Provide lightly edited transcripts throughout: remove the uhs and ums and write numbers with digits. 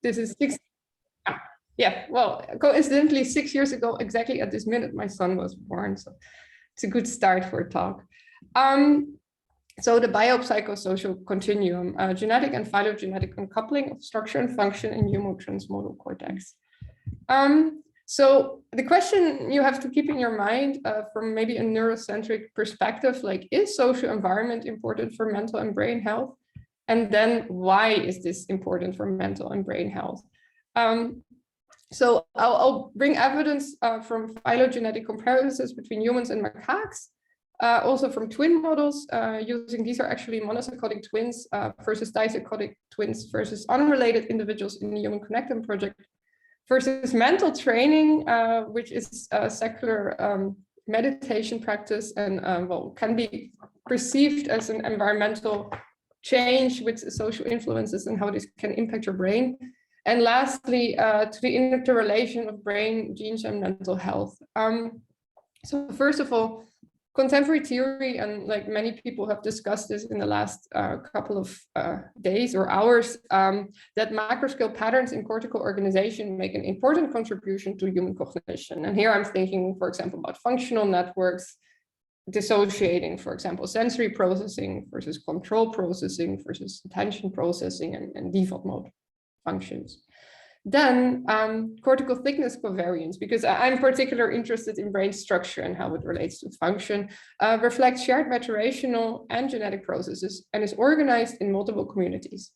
this is yeah, well, coincidentally, 6 years ago, exactly at this minute, my son was born. So it's a good start for a talk. So the biopsychosocial continuum, genetic and phylogenetic uncoupling of structure and function in human transmodal cortex. So the question you have to keep in your mind from maybe a neurocentric perspective, like, is social environment important for mental and brain health? And then why is this important for mental and brain health? So I'll bring evidence from phylogenetic comparisons between humans and macaques, also from twin models using, these are actually monozygotic twins versus dizygotic twins versus unrelated individuals in the Human Connectome project, versus mental training, which is a secular meditation practice and well, can be perceived as an environmental change with social influences and how this can impact your brain. And lastly, to the interrelation of brain, genes, and mental health. So first of all, contemporary theory, and like many people have discussed this in the last couple of days or hours, that macroscale patterns in cortical organization make an important contribution to human cognition. And here I'm thinking, for example, about functional networks, dissociating, for example, sensory processing versus control processing versus attention processing and default mode functions. Then cortical thickness covariance, because I'm particularly interested in brain structure and how it relates to function, reflects shared maturational and genetic processes and is organized in multiple communities.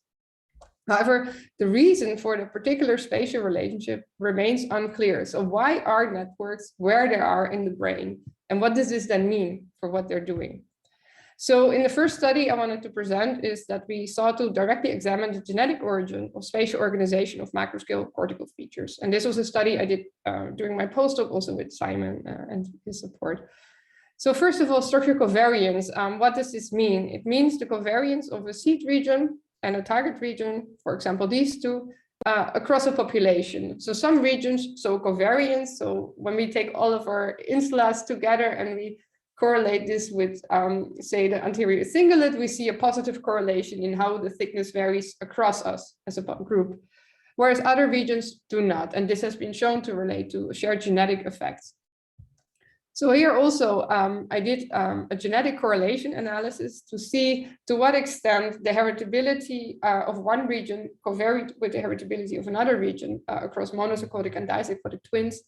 However, the reason for the particular spatial relationship remains unclear. So why are networks where they are in the brain? And what does this then mean for what they're doing? So in the first study I wanted to present is that we sought to directly examine the genetic origin of spatial organization of macroscale cortical features. And this was a study I did during my postdoc also with Simon and his support. So first of all, structural covariance, what does this mean? It means the covariance of a seed region and a target region, for example, these two, across a population. So some regions, so covariance, so when we take all of our insulas together and we correlate this with, say, the anterior cingulate, we see a positive correlation in how the thickness varies across us as a group, whereas other regions do not. And this has been shown to relate to shared genetic effects. So here also, I did a genetic correlation analysis to see to what extent the heritability of one region covaried with the heritability of another region across monozygotic and dizygotic twins.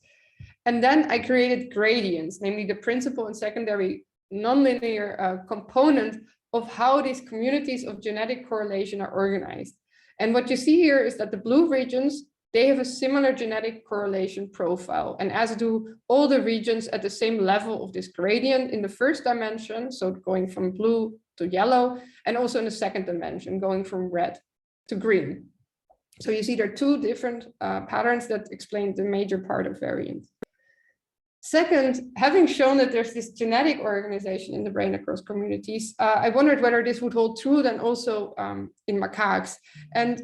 And then I created gradients, namely the principal and secondary nonlinear component of how these communities of genetic correlation are organized. And what you see here is that the blue regions, they have a similar genetic correlation profile, and as do all the regions at the same level of this gradient in the first dimension, so going from blue to yellow, and also in the second dimension, going from red to green. So you see there are two different patterns that explain the major part of variance. Second, having shown that there's this genetic organization in the brain across communities, I wondered whether this would hold true then also in macaques. And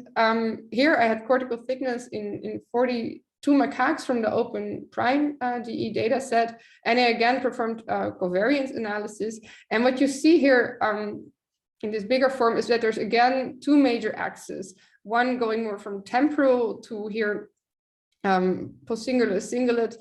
here I had cortical thickness in 42 macaques from the open prime GE data set. And I again performed covariance analysis. And what you see here in this bigger form is that there's again two major axes, one going more from temporal to here postcingulate, cingulate,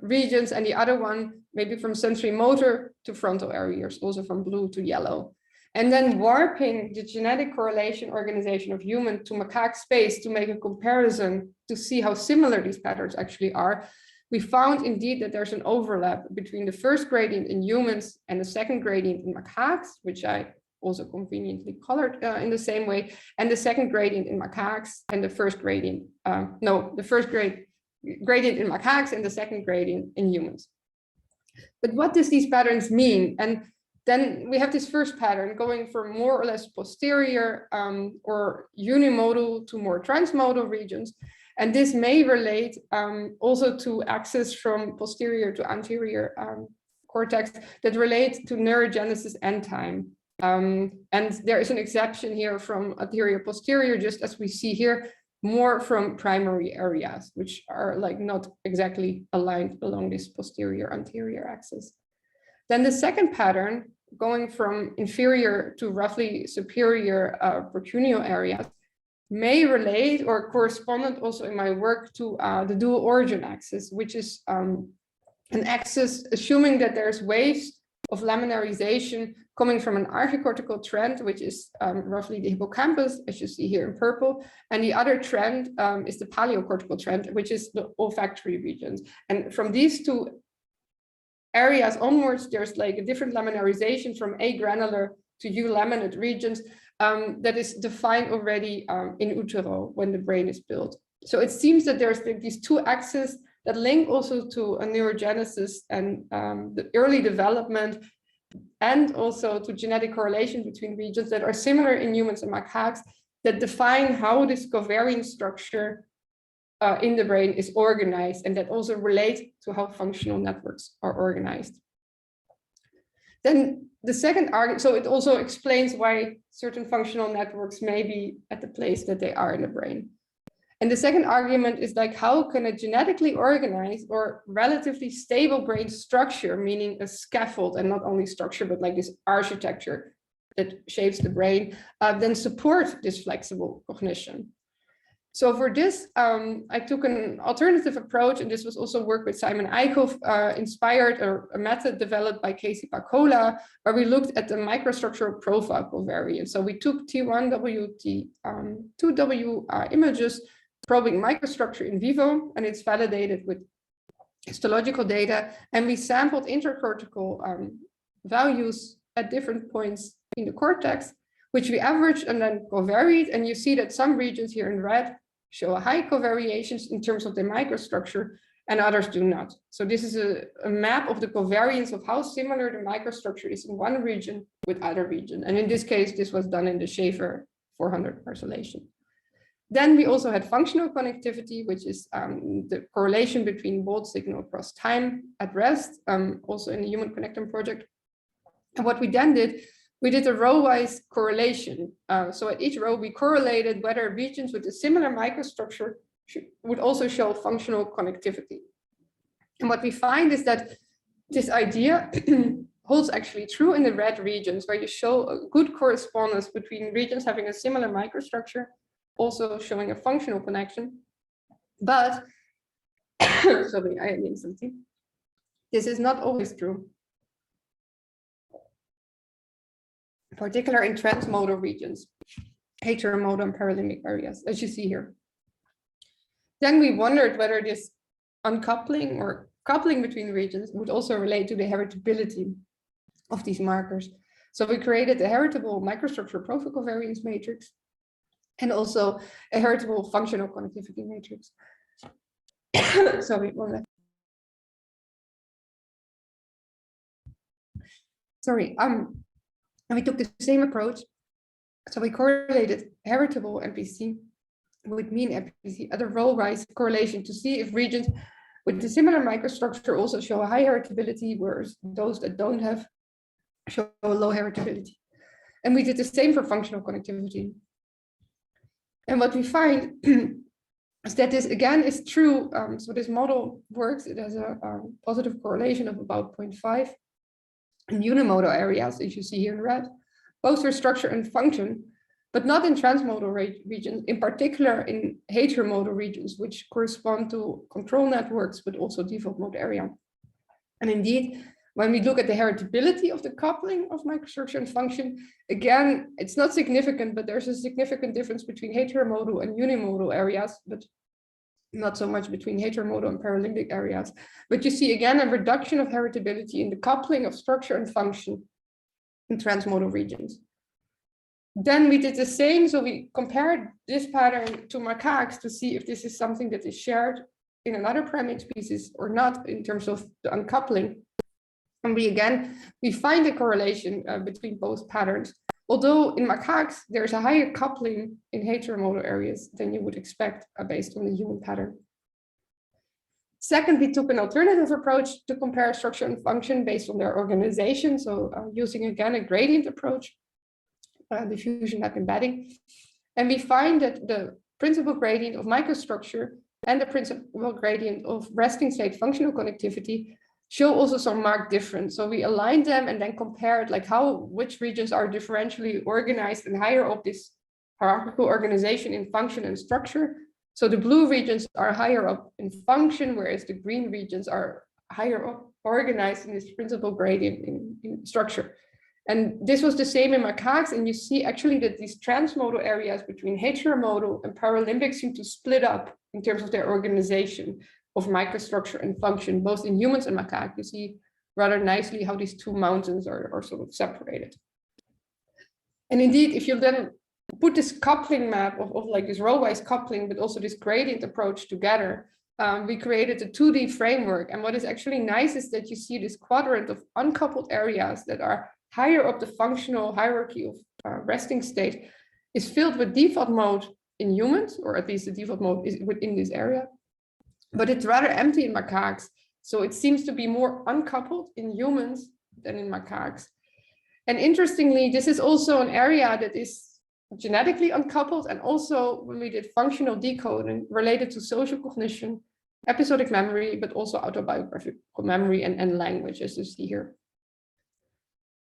regions, and the other one maybe from sensory motor to frontal areas, also from blue to yellow. And then warping the genetic correlation organization of human to macaque space to make a comparison to see how similar these patterns actually are, we found indeed that there's an overlap between the first gradient in humans and the second gradient in macaques, which I also conveniently colored in the same way, and the second gradient in macaques and the first gradient, the first gradient in macaques and the second gradient in humans. But what does these patterns mean? And then we have this first pattern going from more or less posterior or unimodal to more transmodal regions. And this may relate also to access from posterior to anterior cortex that relate to neurogenesis and time. And there is an exception here from anterior posterior, just as we see here, more from primary areas, which are like not exactly aligned along this posterior anterior axis. Then the second pattern, going from inferior to roughly superior precuneal areas, may relate or corresponded also in my work to the dual origin axis, which is an axis assuming that there's waves of laminarization coming from an archicortical trend, which is roughly the hippocampus, as you see here in purple. And the other trend is the paleocortical trend, which is the olfactory regions. And from these two areas onwards, there's like a different laminarization from agranular to eulaminate regions that is defined already in utero when the brain is built. So it seems that there's like these two axes that link also to a neurogenesis and the early development, and also to genetic correlation between regions that are similar in humans and macaques, that define how this covariant structure in the brain is organized, and that also relate to how functional networks are organized. Then the second argument, so it also explains why certain functional networks may be at the place that they are in the brain. And the second argument is like, how can a genetically organized or relatively stable brain structure, meaning a scaffold and not only structure, but like this architecture that shapes the brain, then support this flexible cognition? So for this, I took an alternative approach, and this was also work with Simon Eickhoff, inspired, or a method developed by Casey Pacola, where we looked at the microstructural profile covariance. So we took T1W, T2W images, probing microstructure in vivo, and it's validated with histological data, and we sampled intercortical values at different points in the cortex, which we averaged and then covariate. And you see that some regions here in red show a high covariations in terms of the microstructure, and others do not. So this is a map of the covariance of how similar the microstructure is in one region with other region. And in this case, this was done in the Schaefer 400 isolation. Then we also had functional connectivity, which is the correlation between Bolt signal across time at rest, also in the Human Connectome project. And what we then did, we did a row-wise correlation. So at each row, we correlated whether regions with a similar microstructure would also show functional connectivity. And what we find is that this idea holds actually true in the red regions, where you show a good correspondence between regions having a similar microstructure, also showing a functional connection. But, sorry, I need something. This is not always true. Particularly in transmodal regions, heteromodal and paralimbic areas, as you see here. Then we wondered whether this uncoupling or coupling between regions would also relate to the heritability of these markers. So we created a heritable microstructure profile covariance matrix and also a heritable functional connectivity matrix. Sorry, one left. Sorry, and we took the same approach. So we correlated heritable MPC with mean MPC at a row-wise correlation to see if regions with a similar microstructure also show a high heritability, whereas those that don't have show a low heritability. And we did the same for functional connectivity. And what we find is that this again is true. So this model works. It has a positive correlation of about 0.5 in unimodal areas, as you see here in red, both for structure and function, but not in transmodal regions, in particular in heteromodal regions, which correspond to control networks, but also default mode area. And indeed, when we look at the heritability of the coupling of microstructure and function, again, it's not significant, but there's a significant difference between heteromodal and unimodal areas, but not so much between heteromodal and paralimbic areas. But you see again a reduction of heritability in the coupling of structure and function in transmodal regions. Then we did the same, so we compared this pattern to macaques to see if this is something that is shared in another primate species or not in terms of the uncoupling. And we find a correlation between both patterns. Although in macaques, there's a higher coupling in heteromodal areas than you would expect based on the human pattern. Second, we took an alternative approach to compare structure and function based on their organization. So using again a gradient approach, diffusion map embedding. And we find that the principal gradient of microstructure and the principal gradient of resting state functional connectivity show also some marked difference. So we aligned them and then compared like which regions are differentially organized and higher up this hierarchical organization in function and structure. So the blue regions are higher up in function, whereas the green regions are higher up organized in this principal gradient in structure. And this was the same in macaques, and you see actually that these transmodal areas between heteromodal and paralimbic seem to split up in terms of their organization of microstructure and function, both in humans and macaques. You see rather nicely how these two mountains are sort of separated. And indeed, if you then put this coupling map of like this row-wise coupling, but also this gradient approach together, we created a 2D framework. And what is actually nice is that you see this quadrant of uncoupled areas that are higher up the functional hierarchy of resting state is filled with default mode in humans, or at least the default mode is within this area, but it's rather empty in macaques. So it seems to be more uncoupled in humans than in macaques. And interestingly, this is also an area that is genetically uncoupled, and also when we did functional decoding related to social cognition, episodic memory, but also autobiographical memory and language, as you see here.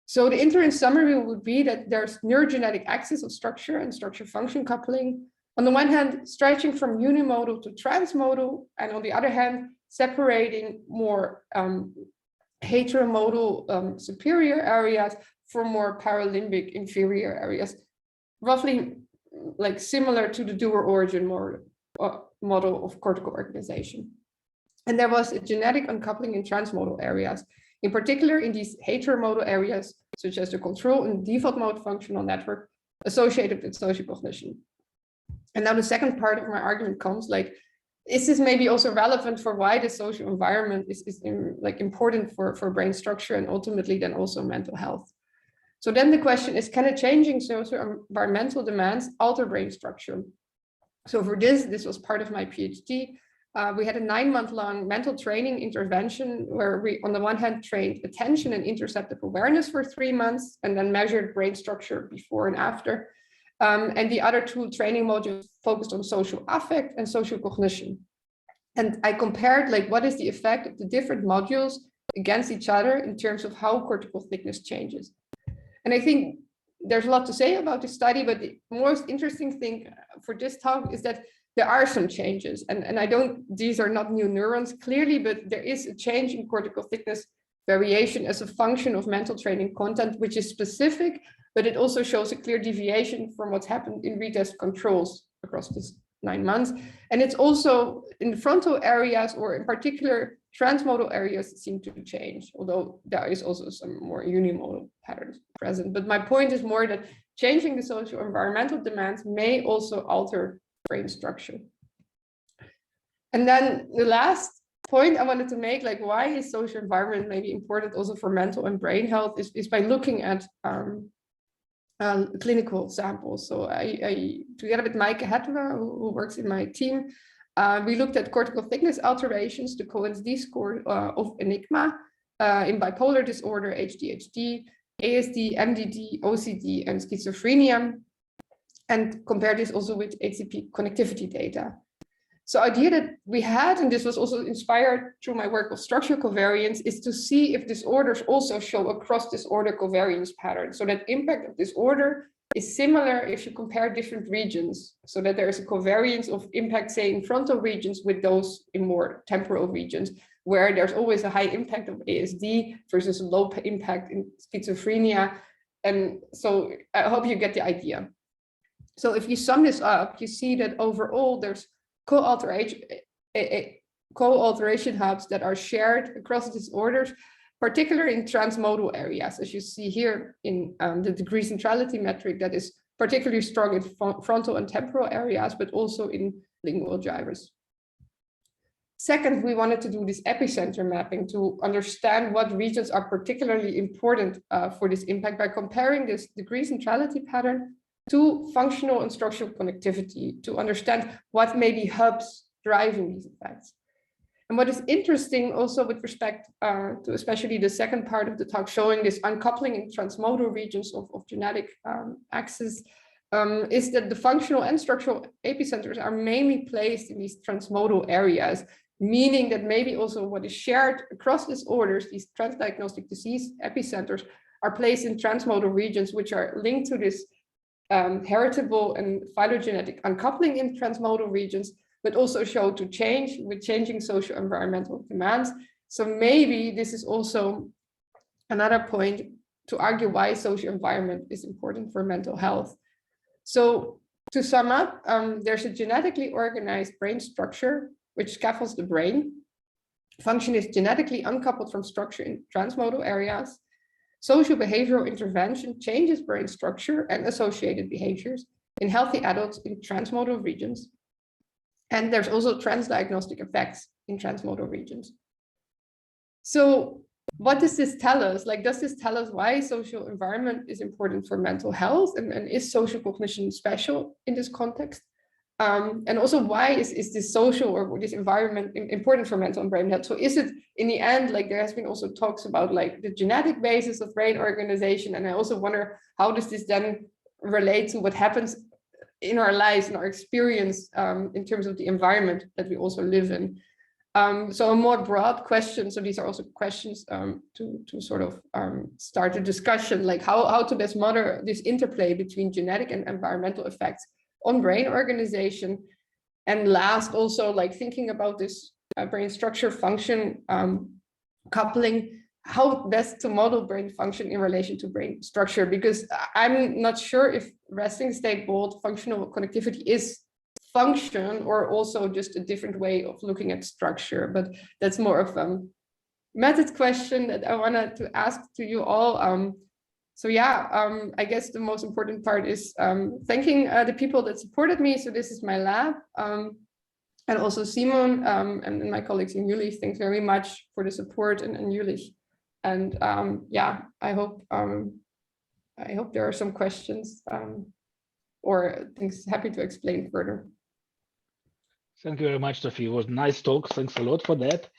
So the interim summary would be that there's neurogenetic axis of structure and structure function coupling. On the one hand, stretching from unimodal to transmodal, and on the other hand, separating more heteromodal superior areas from more paralimbic inferior areas, roughly like similar to the dual origin model of cortical organization. And there was a genetic uncoupling in transmodal areas, in particular in these heteromodal areas, such as the control and default mode functional network associated with social cognition. And now the second part of my argument comes like, is this maybe also relevant for why the social environment is like important for brain structure and ultimately then also mental health? So then the question is, can a changing social environmental demands alter brain structure? So for this was part of my PhD. We had a 9-month-long mental training intervention where we, on the one hand, trained attention and interoceptive awareness for 3 months and then measured brain structure before and after. And the other 2 training modules focused on social affect and social cognition. And I compared like what is the effect of the different modules against each other in terms of how cortical thickness changes. And I think there's a lot to say about this study, but the most interesting thing for this talk is that there are some changes, and I don't, these are not new neurons clearly, but there is a change in cortical thickness variation as a function of mental training content, which is specific, but it also shows a clear deviation from what's happened in retest controls across this 9 months. And it's also in the frontal areas, or in particular transmodal areas, seem to change, although there is also some more unimodal patterns present. But my point is more that changing the social environmental demands may also alter brain structure. And then the last point I wanted to make, like why is social environment maybe important also for mental and brain health, is by looking at clinical samples. So I together with Mike Hetwa, who works in my team, we looked at cortical thickness alterations, the Cohen's D score of Enigma in bipolar disorder, ADHD, ASD, MDD, OCD, and schizophrenia, and compared this also with HCP connectivity data. So idea that we had, and this was also inspired through my work of structural covariance, is to see if disorders also show across disorder covariance patterns. So that impact of disorder is similar if you compare different regions, so that there is a covariance of impact, say, in frontal regions with those in more temporal regions, where there's always a high impact of ASD versus low impact in schizophrenia. And so I hope you get the idea. So if you sum this up, you see that overall there's co-alteration hubs that are shared across disorders, particularly in transmodal areas, as you see here in the degree centrality metric that is particularly strong in frontal and temporal areas, but also in lingual drivers. Second, we wanted to do this epicenter mapping to understand what regions are particularly important for this impact by comparing this degree centrality pattern to functional and structural connectivity to understand what may be hubs driving these effects. And what is interesting also with respect to especially the second part of the talk, showing this uncoupling in transmodal regions of genetic axis, is that the functional and structural epicenters are mainly placed in these transmodal areas, meaning that maybe also what is shared across disorders, these transdiagnostic disease epicenters, are placed in transmodal regions, which are linked to this heritable and phylogenetic uncoupling in transmodal regions, but also show to change with changing social environmental demands. So maybe this is also another point to argue why social environment is important for mental health. So to sum up, there's a genetically organized brain structure which scaffolds the brain. Function is genetically uncoupled from structure in transmodal areas. Social behavioral intervention changes brain structure and associated behaviors in healthy adults in transmodal regions. And there's also transdiagnostic effects in transmodal regions. So what does this tell us? Like, does this tell us why social environment is important for mental health, and is social cognition special in this context? And also, why is this social or this environment important for mental and brain health? So is it in the end, like there has been also talks about like the genetic basis of brain organization. And I also wonder, how does this then relate to what happens in our lives and our experience in terms of the environment that we also live in? So a more broad question. So these are also questions to sort of start a discussion, like how to best model this interplay between genetic and environmental effects on brain organization. And last, also like thinking about this brain structure function coupling, how best to model brain function in relation to brain structure, because I'm not sure if resting state bold functional connectivity is function or also just a different way of looking at structure. But that's more of a method question that I wanted to ask to you all. So yeah, I guess the most important part is thanking the people that supported me. So this is my lab, and also Simon and my colleagues in Jülich. Thanks very much for the support, and Jülich. And yeah, I hope there are some questions or things. Happy to explain further. Thank you very much, Sofie. It was a nice talk. Thanks a lot for that.